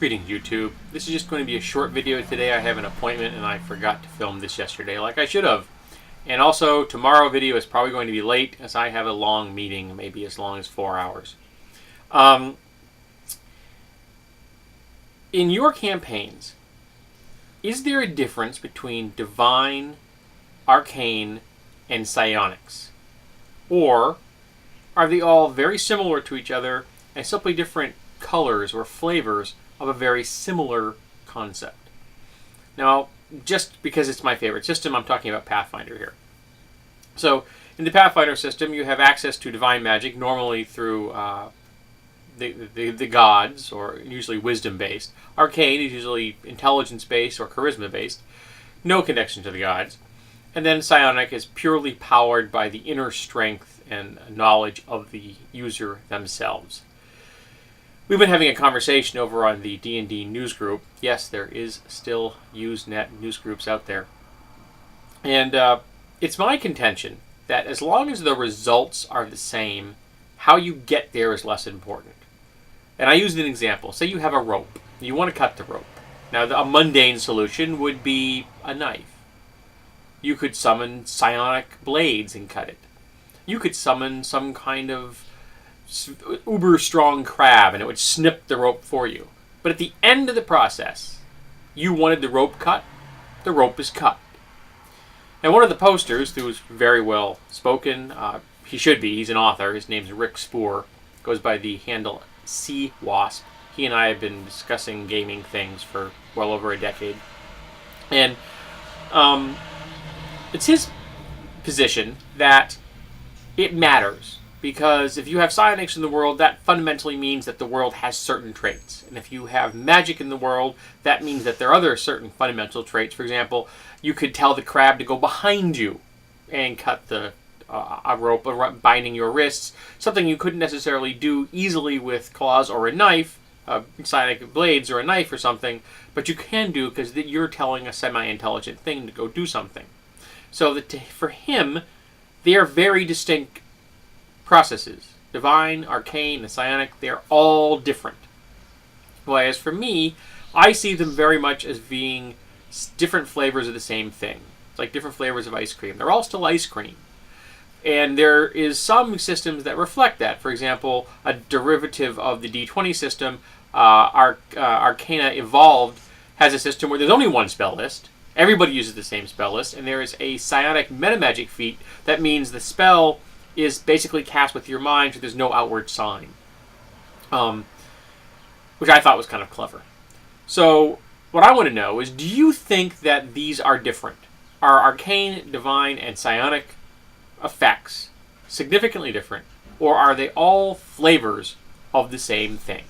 Greetings, YouTube. This is just going to be a short video today. I have an appointment and I forgot to film this yesterday like I should have. And also, tomorrow's video is probably going to be late as I have a long meeting, maybe as long as 4 hours. In your campaigns, is there a difference between divine, arcane, and psionics? Or are they all very similar to each other and simply different colors or flavors of a very similar concept? Now, just because it's my favorite system, I'm talking about Pathfinder here. So, in the Pathfinder system, you have access to divine magic, normally through the gods, or usually wisdom-based. Arcane is usually intelligence-based or charisma-based. No connection to the gods. And then Psionic is purely powered by the inner strength and knowledge of the user themselves. We've been having a conversation over on the D&D news group. Yes, there is still Usenet news groups out there. And it's my contention that as long as the results are the same, how you get there is less important. And I used an example. Say you have a rope. You want to cut the rope. Now, a mundane solution would be a knife. You could summon psionic blades and cut it. You could summon some kind of uber strong crab and it would snip the rope for you. But at the end of the process, you wanted the rope cut, the rope is cut. And one of the posters, who's very well spoken, he should be, he's an author, his name's Rick Spoor, goes by the handle Sea Wasp. He and I have been discussing gaming things for well over a decade. And it's his position that it matters. Because if you have psionics in the world, that fundamentally means that the world has certain traits. And if you have magic in the world, that means that there are other certain fundamental traits. For example, you could tell the crab to go behind you and cut the a rope binding your wrists. Something you couldn't necessarily do easily with claws or a knife, psionic blades or a knife or something. But you can do because you're telling a semi-intelligent thing to go do something. So that for him, they are very distinct processes. Divine, arcane, and psionic, they're all different. Whereas for me, I see them very much as being different flavors of the same thing. It's like different flavors of ice cream. They're all still ice cream. And there is some systems that reflect that. For example, a derivative of the D20 system, Arcana Evolved, has a system where there's only one spell list. Everybody uses the same spell list. And there is a psionic metamagic feat that means the spell is basically cast with your mind, so there's no outward sign. Which I thought was kind of clever. So, what I want to know is, do you think that these are different? Are arcane, divine, and psionic effects significantly different? Or are they all flavors of the same thing?